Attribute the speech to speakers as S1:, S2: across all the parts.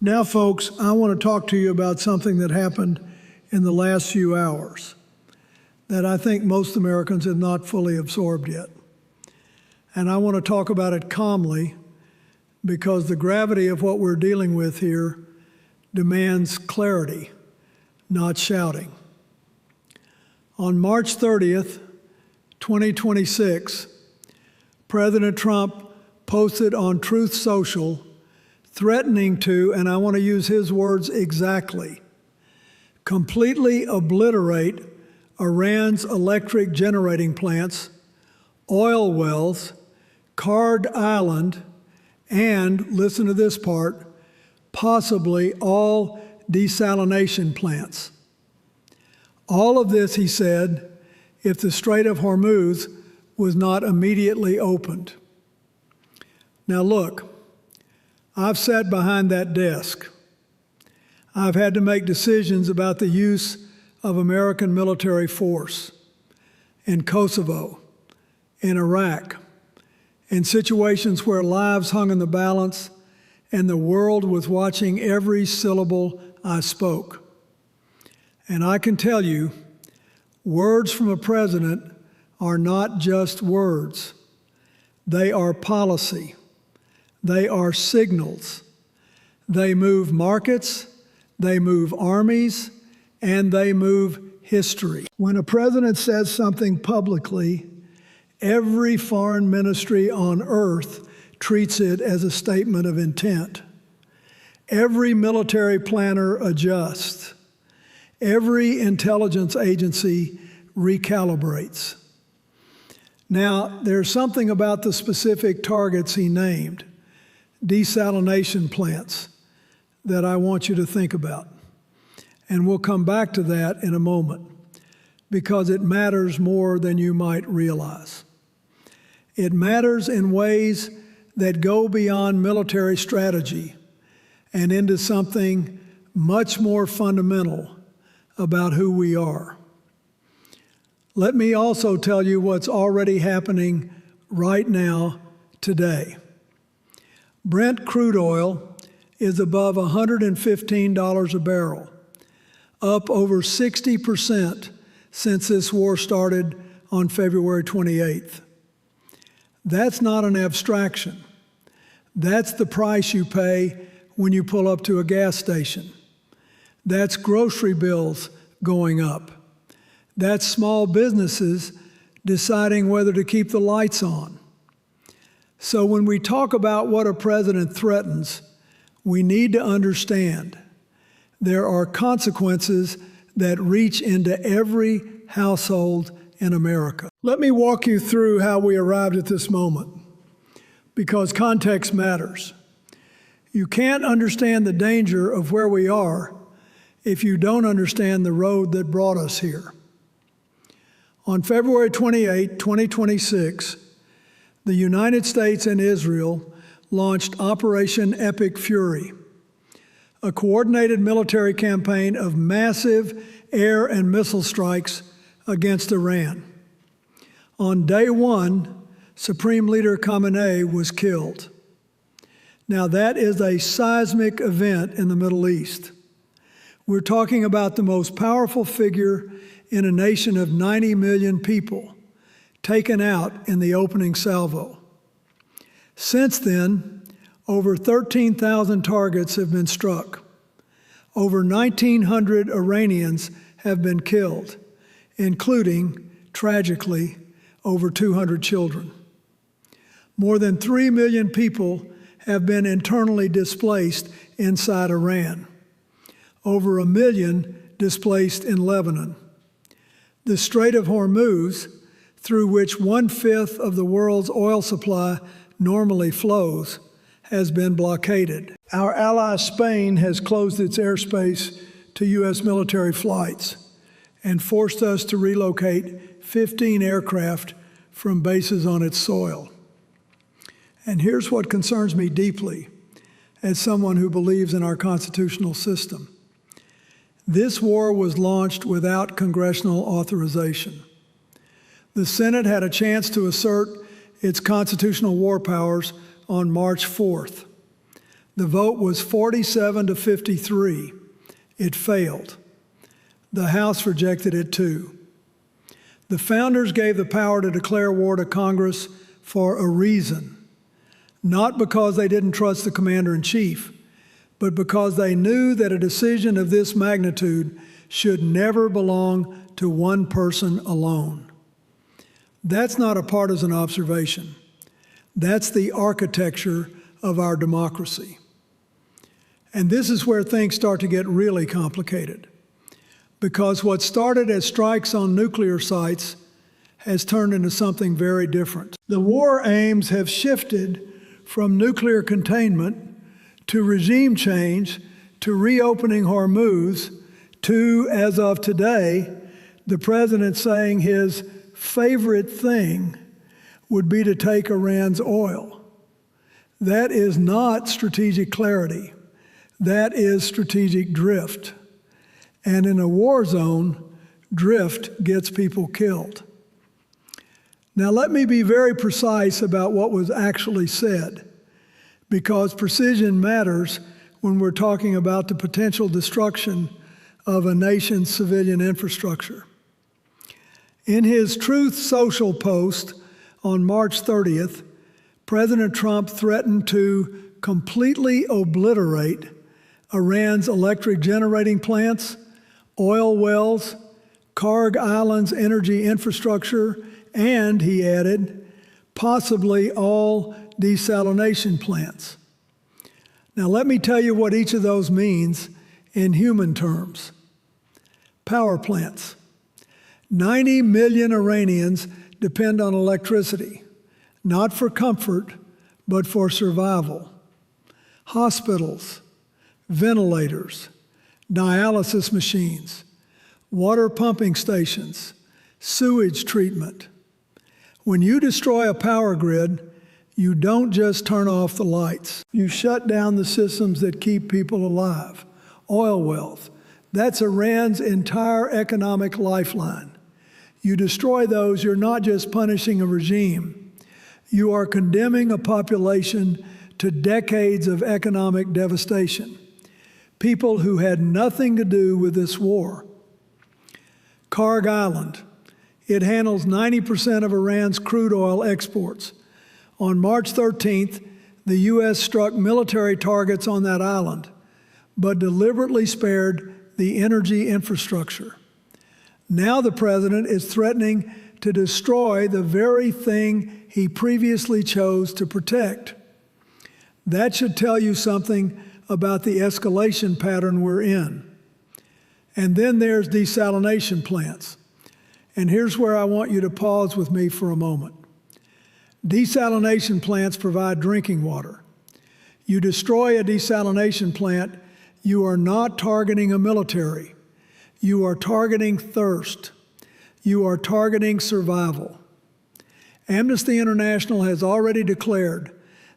S1: Now, folks, I want to talk to you about something that happened in the last few hours that I think most Americans have not fully absorbed yet. And I want to talk about it calmly because the gravity of what we're dealing with here demands clarity, not shouting. On March 30th, 2026, President Trump posted on Truth Social threatening to, and I want to use his words exactly, completely obliterate Iran's electric generating plants, oil wells, Kharg Island, and, listen to this part, possibly all desalination plants. All of this, he said, if the Strait of Hormuz was not immediately opened. Now look, I've sat behind that desk. I've had to make decisions about the use of American military force in Kosovo, in Iraq, in situations where lives hung in the balance and the world was watching every syllable I spoke. And I can tell you, words from a president are not just words. They are policy. They are signals. They move markets, they move armies, and they move history. When a president says something publicly, every foreign ministry on earth treats it as a statement of intent. Every military planner adjusts. Every intelligence agency recalibrates. Now, there's something about the specific targets he named, desalination plants, that I want you to think about. And we'll come back to that in a moment because it matters more than you might realize. It matters in ways that go beyond military strategy and into something much more fundamental about who we are. Let me also tell you what's already happening right now, today. Brent crude oil is above $115 a barrel, up over 60% since this war started on February 28th. That's not an abstraction. That's the price you pay when you pull up to a gas station. That's grocery bills going up. That's small businesses deciding whether to keep the lights on. So when we talk about what a president threatens, we need to understand there are consequences that reach into every household in America. Let me walk you through how we arrived at this moment, because context matters. You can't understand the danger of where we are if you don't understand the road that brought us here. On February 28, 2026, the United States and Israel launched Operation Epic Fury, a coordinated military campaign of massive air and missile strikes against Iran. On day one, Supreme Leader Khamenei was killed. Now that is a seismic event in the Middle East. We're talking about the most powerful figure in a nation of 90 million people taken out in the opening salvo. Since then, over 13,000 targets have been struck. Over 1,900 Iranians have been killed, including, tragically, over 200 children. More than 3 million people have been internally displaced inside Iran. Over 1 million displaced in Lebanon. The Strait of Hormuz, through which 1/5 of the world's oil supply normally flows, has been blockaded. Our ally Spain has closed its airspace to U.S. military flights and forced us to relocate 15 aircraft from bases on its soil. And here's what concerns me deeply as someone who believes in our constitutional system. This war was launched without congressional authorization. The Senate had a chance to assert its constitutional war powers on March 4th. The vote was 47 to 53. It failed. The House rejected it too. The founders gave the power to declare war to Congress for a reason, not because they didn't trust the commander-in-chief, but because they knew that a decision of this magnitude should never belong to one person alone. That's not a partisan observation. That's the architecture of our democracy. And this is where things start to get really complicated, because what started as strikes on nuclear sites has turned into something very different. The war aims have shifted from nuclear containment to regime change to reopening Hormuz to, as of today, the president saying his favorite thing would be to take Iran's oil. That is not strategic clarity. That is strategic drift. And in a war zone, drift gets people killed. Now, let me be very precise about what was actually said, because precision matters when we're talking about the potential destruction of a nation's civilian infrastructure. In his Truth Social post on March 30th, President Trump threatened to completely obliterate Iran's electric generating plants, oil wells, Kharg Island's energy infrastructure, and, he added, possibly all desalination plants. Now, let me tell you what each of those means in human terms. Power plants. 90 million Iranians depend on electricity, not for comfort, but for survival. Hospitals, ventilators, dialysis machines, water pumping stations, sewage treatment. When you destroy a power grid, you don't just turn off the lights. You shut down the systems that keep people alive. Oil wells. That's Iran's entire economic lifeline. You destroy those, you're not just punishing a regime. You are condemning a population to decades of economic devastation. People who had nothing to do with this war. Kharg Island. It handles 90% of Iran's crude oil exports. On March 13th, the U.S. struck military targets on that island, but deliberately spared the energy infrastructure. Now the president is threatening to destroy the very thing he previously chose to protect. That should tell you something about the escalation pattern we're in. And then there's desalination plants. And here's where I want you to pause with me for a moment. Desalination plants provide drinking water. You destroy a desalination plant, you are not targeting a military. You are targeting thirst. You are targeting survival. Amnesty International has already declared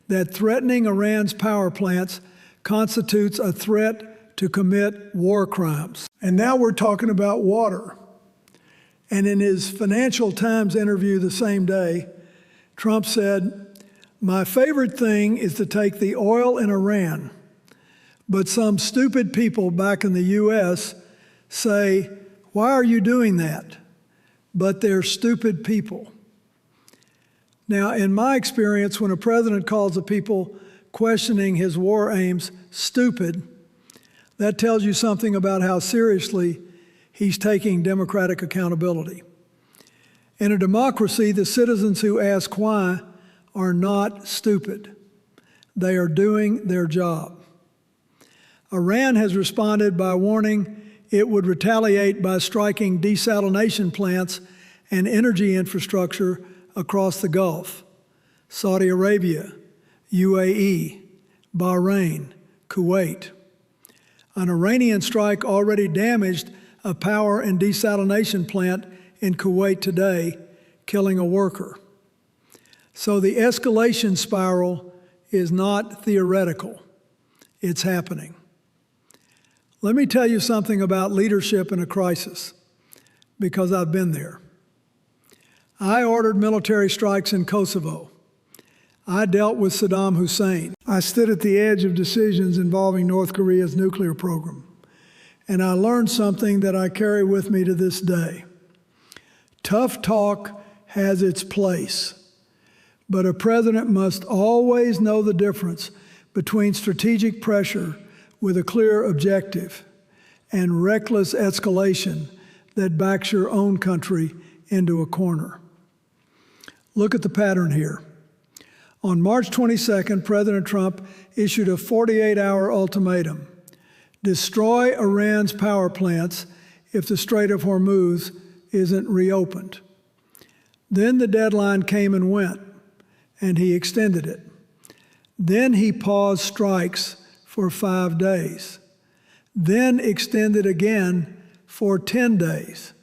S1: that threatening Iran's power plants constitutes a threat to commit war crimes. And now we're talking about water. And in his Financial Times interview the same day, Trump said, "My favorite thing is to take the oil in Iran, but some stupid people back in the U.S. say, 'Why are you doing that?' But they're stupid people." Now, in my experience, when a president calls the people questioning his war aims stupid, that tells you something about how seriously he's taking democratic accountability. In a democracy, the citizens who ask why are not stupid. They are doing their job. Iran has responded by warning it would retaliate by striking desalination plants and energy infrastructure across the Gulf. Saudi Arabia, UAE, Bahrain, Kuwait. An Iranian strike already damaged a power and desalination plant in Kuwait today, killing a worker. So the escalation spiral is not theoretical. It's happening. Let me tell you something about leadership in a crisis, because I've been there. I ordered military strikes in Kosovo. I dealt with Saddam Hussein. I stood at the edge of decisions involving North Korea's nuclear program. And I learned something that I carry with me to this day. Tough talk has its place, but a president must always know the difference between strategic pressure with a clear objective and reckless escalation that backs your own country into a corner. Look at the pattern here. On March 22nd, President Trump issued a 48-hour ultimatum: destroy Iran's power plants if the Strait of Hormuz isn't reopened. Then the deadline came and went, and he extended it. Then he paused strikes for 5 days, then extended again for 10 days.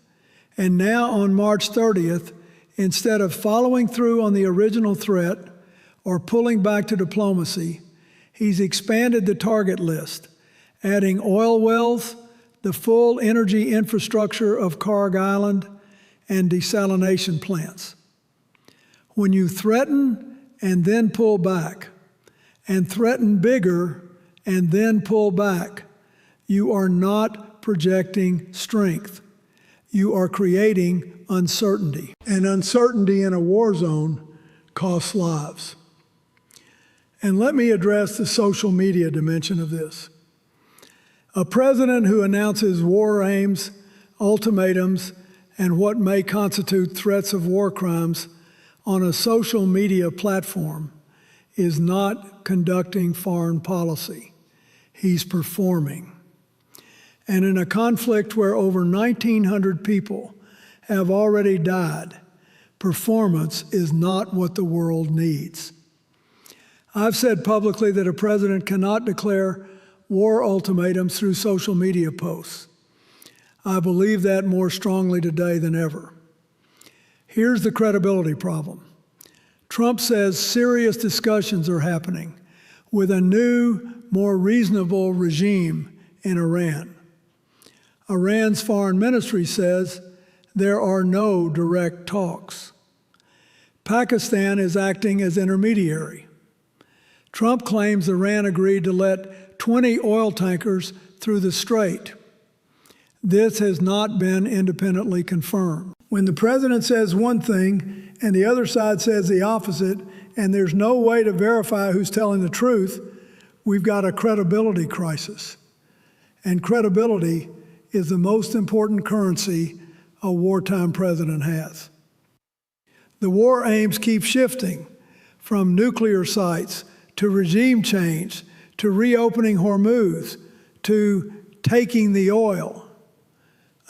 S1: And now on March 30th, instead of following through on the original threat or pulling back to diplomacy, he's expanded the target list, adding oil wells, the full energy infrastructure of Kharg Island, and desalination plants. When you threaten and then pull back, and threaten bigger and then pull back, you are not projecting strength. You are creating uncertainty. And uncertainty in a war zone costs lives. And let me address the social media dimension of this. A president who announces war aims, ultimatums, and what may constitute threats of war crimes on a social media platform is not conducting foreign policy. He's performing. And in a conflict where over 1,900 people have already died, performance is not what the world needs. I've said publicly that a president cannot declare war ultimatums through social media posts. I believe that more strongly today than ever. Here's the credibility problem. Trump says serious discussions are happening with a new, more reasonable regime in Iran. Iran's foreign ministry says there are no direct talks. Pakistan is acting as intermediary. Trump claims Iran agreed to let 20 oil tankers through the strait. This has not been independently confirmed. When the president says one thing and the other side says the opposite, and there's no way to verify who's telling the truth, we've got a credibility crisis. And credibility is the most important currency a wartime president has. The war aims keep shifting from nuclear sites to regime change, to reopening Hormuz, to taking the oil.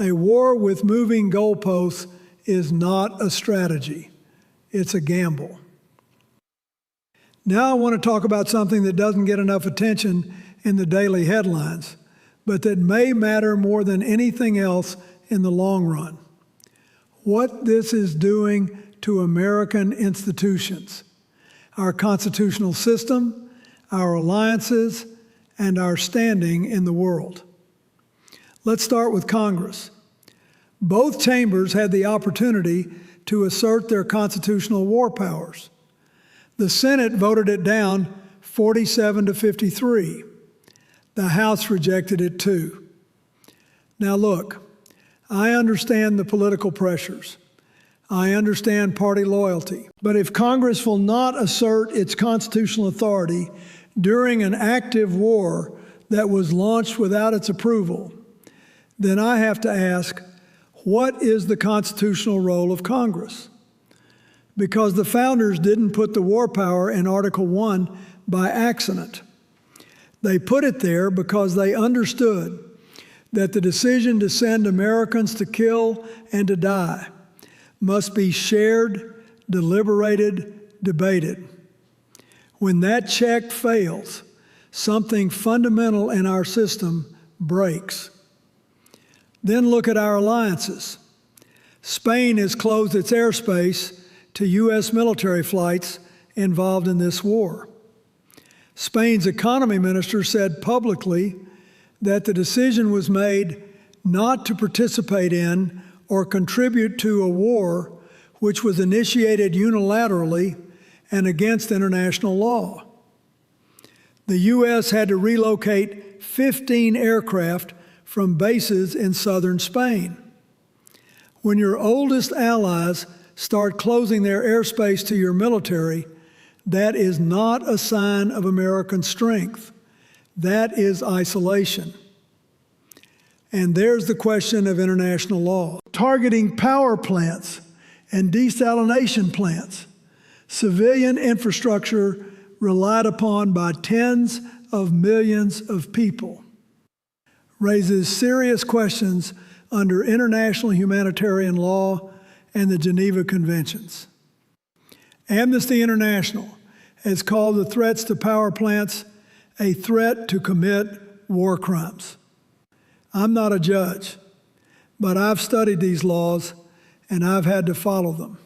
S1: A war with moving goalposts is not a strategy. It's a gamble. Now I want to talk about something that doesn't get enough attention in the daily headlines, but that may matter more than anything else in the long run. What this is doing to American institutions, our constitutional system, our alliances, and our standing in the world. Let's start with Congress. Both chambers had the opportunity to assert their constitutional war powers. The Senate voted it down 47 to 53. The House rejected it too. Now look, I understand the political pressures. I understand party loyalty. But if Congress will not assert its constitutional authority during an active war that was launched without its approval, then I have to ask, what is the constitutional role of Congress? Because the founders didn't put the war power in Article 1 by accident. They put it there because they understood that the decision to send Americans to kill and to die must be shared, deliberated, debated. When that check fails, something fundamental in our system breaks. Then look at our alliances. Spain has closed its airspace to U.S. military flights involved in this war. Spain's economy minister said publicly that the decision was made not to participate in or contribute to a war which was initiated unilaterally and against international law. The U.S. had to relocate 15 aircraft from bases in southern Spain. When your oldest allies start closing their airspace to your military, that is not a sign of American strength. That is isolation. And there's the question of international law. Targeting power plants and desalination plants, civilian infrastructure relied upon by tens of millions of people, raises serious questions under international humanitarian law and the Geneva Conventions. Amnesty International has called the threats to power plants a threat to commit war crimes. I'm not a judge, but I've studied these laws and I've had to follow them.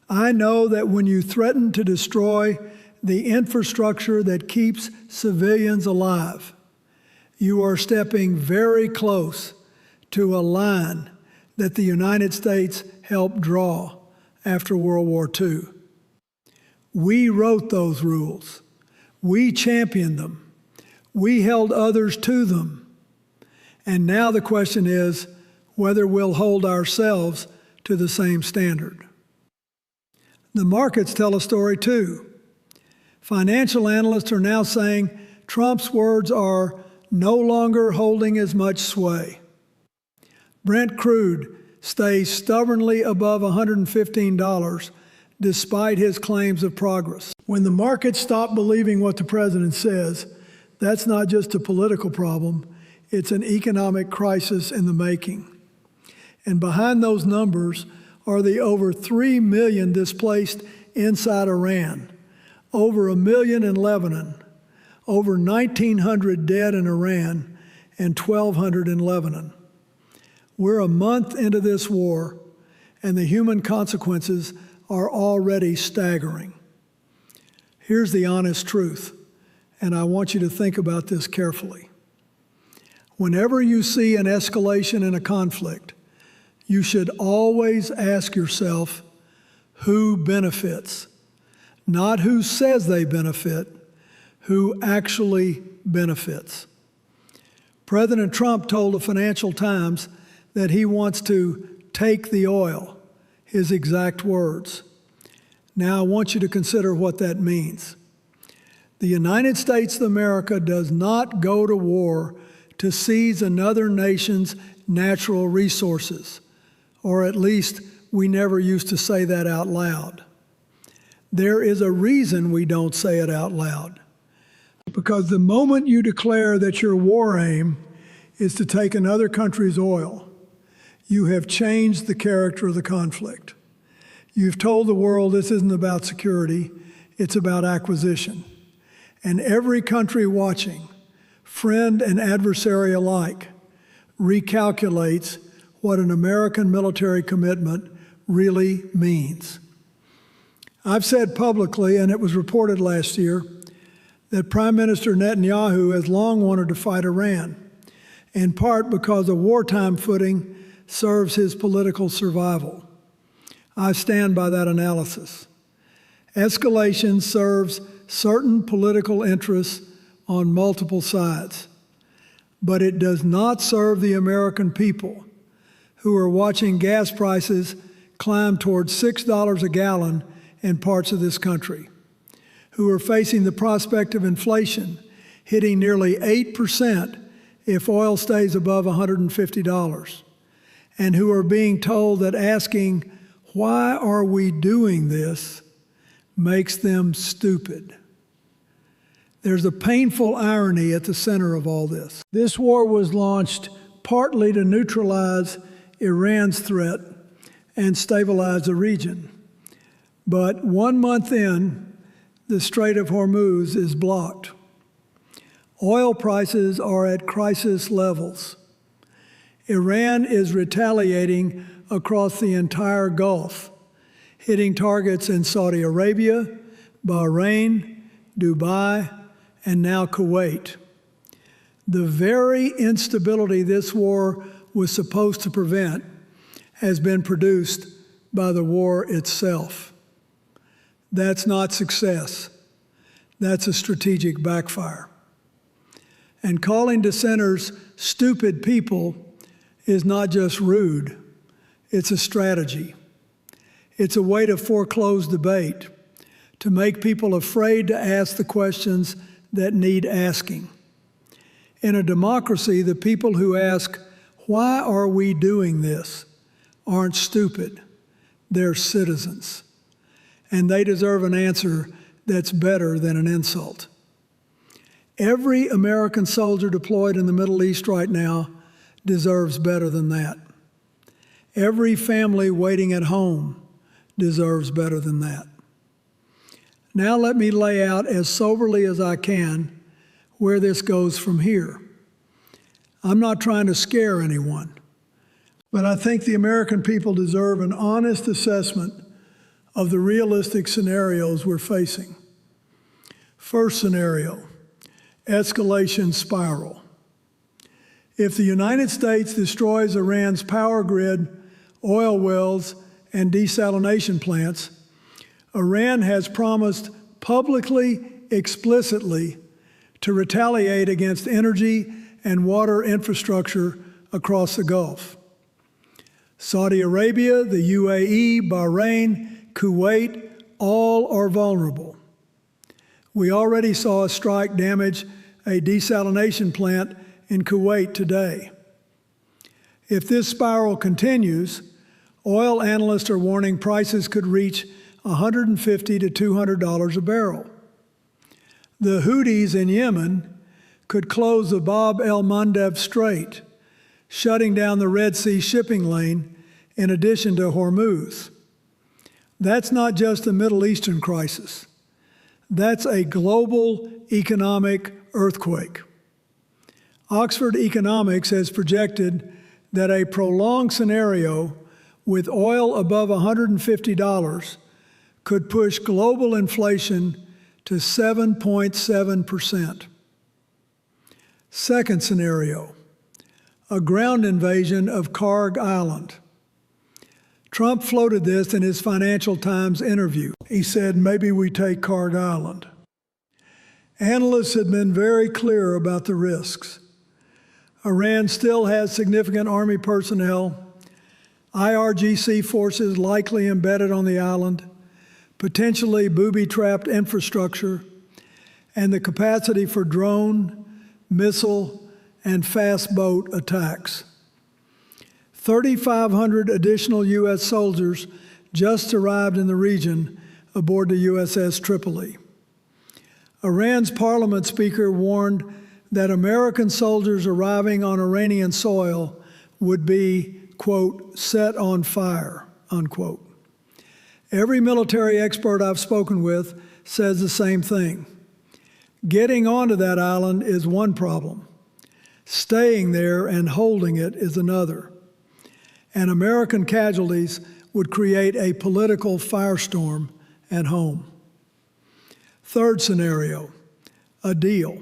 S1: I know that when you threaten to destroy the infrastructure that keeps civilians alive, you are stepping very close to a line that the United States helped draw after World War II. We wrote those rules. We championed them. We held others to them. And now the question is whether we'll hold ourselves to the same standard. The markets tell a story too. Financial analysts are now saying Trump's words are no longer holding as much sway. Brent crude stays stubbornly above $115 despite his claims of progress. When the markets stop believing what the president says, that's not just a political problem, it's an economic crisis in the making. And behind those numbers are the over 3 million displaced inside Iran, over 1 million in Lebanon, over 1,900 dead in Iran, and 1,200 in Lebanon. We're a month into this war, and the human consequences are already staggering. Here's the honest truth, and I want you to think about this carefully. Whenever you see an escalation in a conflict, you should always ask yourself who benefits, not who says they benefit, who actually benefits. President Trump told the Financial Times that he wants to take the oil, his exact words. Now I want you to consider what that means. The United States of America does not go to war to seize another nation's natural resources, or at least we never used to say that out loud. There is a reason we don't say it out loud. Because the moment you declare that your war aim is to take another country's oil, you have changed the character of the conflict. You've told the world this isn't about security, it's about acquisition. And every country watching, friend and adversary alike, recalculates what an American military commitment really means. I've said publicly, and it was reported last year, that Prime Minister Netanyahu has long wanted to fight Iran, in part because a wartime footing serves his political survival. I stand by that analysis. Escalation serves certain political interests on multiple sides, but it does not serve the American people who are watching gas prices climb towards $6 a gallon in parts of this country, who are facing the prospect of inflation hitting nearly 8% if oil stays above $150, and who are being told that asking, "Why are we doing this?" makes them stupid. There's a painful irony at the center of all this. This war was launched partly to neutralize Iran's threat and stabilize the region. But 1 month in, the Strait of Hormuz is blocked. Oil prices are at crisis levels. Iran is retaliating across the entire Gulf, hitting targets in Saudi Arabia, Bahrain, Dubai, and now Kuwait. The very instability this war was supposed to prevent has been produced by the war itself. That's not success. That's a strategic backfire. And calling dissenters stupid people is not just rude, it's a strategy. It's a way to foreclose debate, to make people afraid to ask the questions that need asking. In a democracy, the people who ask, "Why are we doing this?" aren't stupid, they're citizens. And they deserve an answer that's better than an insult. Every American soldier deployed in the Middle East right now deserves better than that. Every family waiting at home deserves better than that. Now let me lay out as soberly as I can where this goes from here. I'm not trying to scare anyone, but I think the American people deserve an honest assessment of the realistic scenarios we're facing. First scenario, escalation spiral. If the United States destroys Iran's power grid, oil wells, and desalination plants, Iran has promised publicly, explicitly, to retaliate against energy and water infrastructure across the Gulf. Saudi Arabia, the UAE, Bahrain, Kuwait, all are vulnerable. We already saw a strike damage a desalination plant in Kuwait today. If this spiral continues, oil analysts are warning prices could reach $150 to $200 a barrel. The Houthis in Yemen could close the Bab el-Mandeb Strait, shutting down the Red Sea shipping lane in addition to Hormuz. That's not just a Middle Eastern crisis. That's a global economic earthquake. Oxford Economics has projected that a prolonged scenario with oil above $150 could push global inflation to 7.7%. Second scenario, a ground invasion of Kharg Island. Trump floated this in his Financial Times interview. He said, maybe we take Kharg Island. Analysts have been very clear about the risks. Iran still has significant army personnel, IRGC forces likely embedded on the island, potentially booby-trapped infrastructure, and the capacity for drone, missile, and fast boat attacks. 3,500 additional U.S. soldiers just arrived in the region aboard the USS Tripoli. Iran's parliament speaker warned that American soldiers arriving on Iranian soil would be, quote, set on fire, unquote. Every military expert I've spoken with says the same thing. Getting onto that island is one problem. Staying there and holding it is another. And American casualties would create a political firestorm at home. Third scenario, a deal.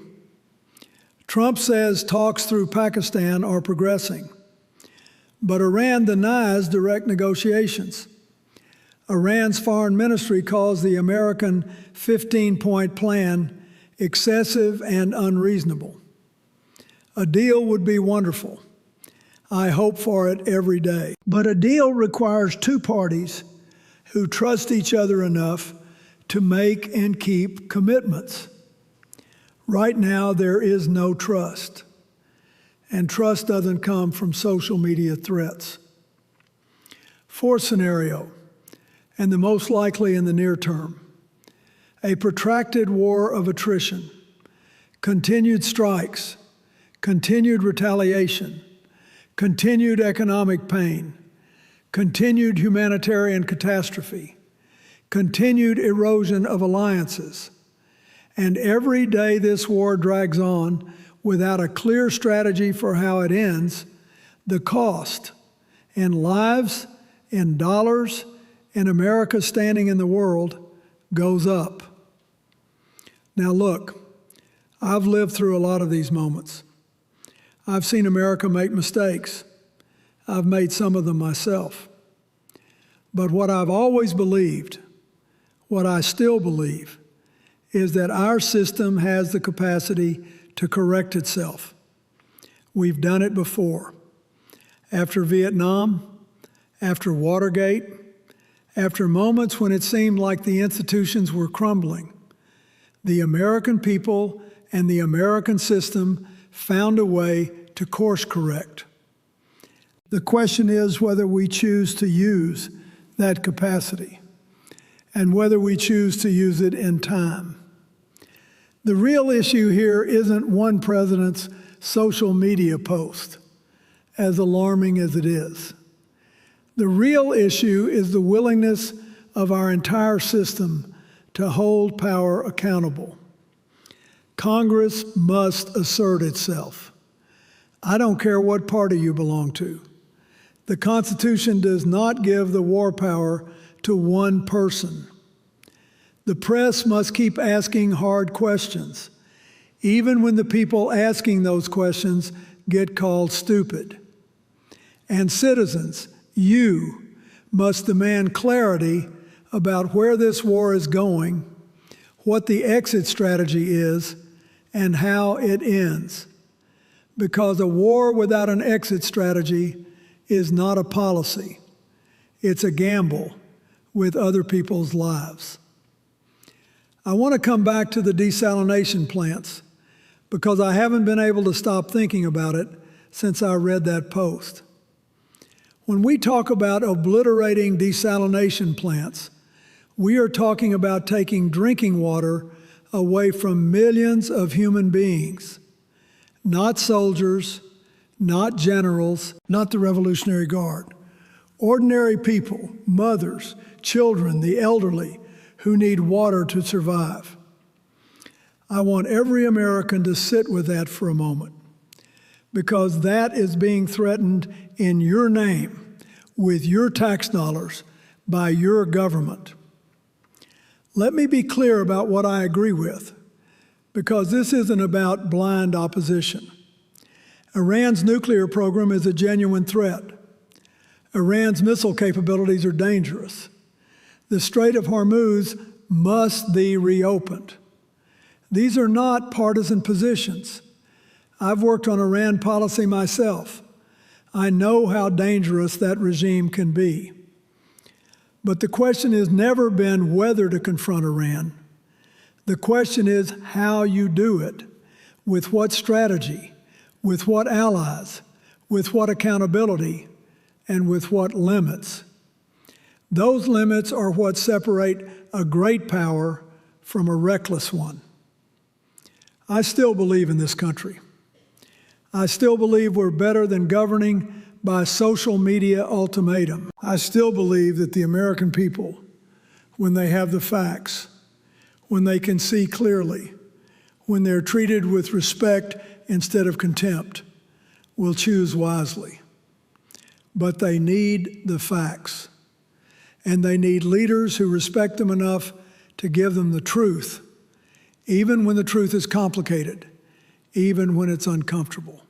S1: Trump says talks through Pakistan are progressing, but Iran denies direct negotiations. Iran's foreign ministry calls the American 15-point plan excessive and unreasonable. A deal would be wonderful. I hope for it every day. But a deal requires two parties who trust each other enough to make and keep commitments. Right now, there is no trust, and trust doesn't come from social media threats. Fourth scenario, and the most likely in the near term, a protracted war of attrition, continued strikes, continued retaliation, continued economic pain, continued humanitarian catastrophe, continued erosion of alliances. And every day this war drags on without a clear strategy for how it ends, the cost in lives, in dollars, in America's standing in the world goes up. Now look, I've lived through a lot of these moments. I've seen America make mistakes. I've made some of them myself. But what I've always believed, What I still believe is that our system has the capacity to correct itself. We've done it before. After Vietnam, after Watergate, after moments when it seemed like the institutions were crumbling, the American people and the American system found a way to course correct. The question is whether we choose to use that capacity and whether we choose to use it in time. The real issue here isn't one president's social media post, as alarming as it is. The real issue is the willingness of our entire system to hold power accountable. Congress must assert itself. I don't care what party you belong to. The Constitution does not give the war power to one person. The press must keep asking hard questions, even when the people asking those questions get called stupid. And citizens, you must demand clarity about where this war is going, what the exit strategy is, and how it ends. Because a war without an exit strategy is not a policy. It's a gamble with other people's lives. I want to come back to the desalination plants because I haven't been able to stop thinking about it since I read that post. When we talk about obliterating desalination plants, we are talking about taking drinking water away from millions of human beings, not soldiers, not generals, not the Revolutionary Guard. Ordinary people, mothers, children, the elderly, who need water to survive. I want every American to sit with that for a moment, because that is being threatened in your name, with your tax dollars, by your government. Let me be clear about what I agree with, because this isn't about blind opposition. Iran's nuclear program is a genuine threat. Iran's missile capabilities are dangerous. The Strait of Hormuz must be reopened. These are not partisan positions. I've worked on Iran policy myself. I know how dangerous that regime can be. But the question has never been whether to confront Iran. The question is how you do it, with what strategy, with what allies, with what accountability, and with what limits. Those limits are what separate a great power from a reckless one. I still believe in this country. I still believe we're better than governing by social media ultimatum. I still believe that the American people, when they have the facts, when they can see clearly, when they're treated with respect instead of contempt, will choose wisely. But they need the facts. And they need leaders who respect them enough to give them the truth, even when the truth is complicated, even when it's uncomfortable.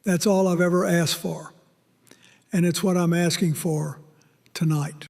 S1: That's all I've ever asked for, and it's what I'm asking for tonight.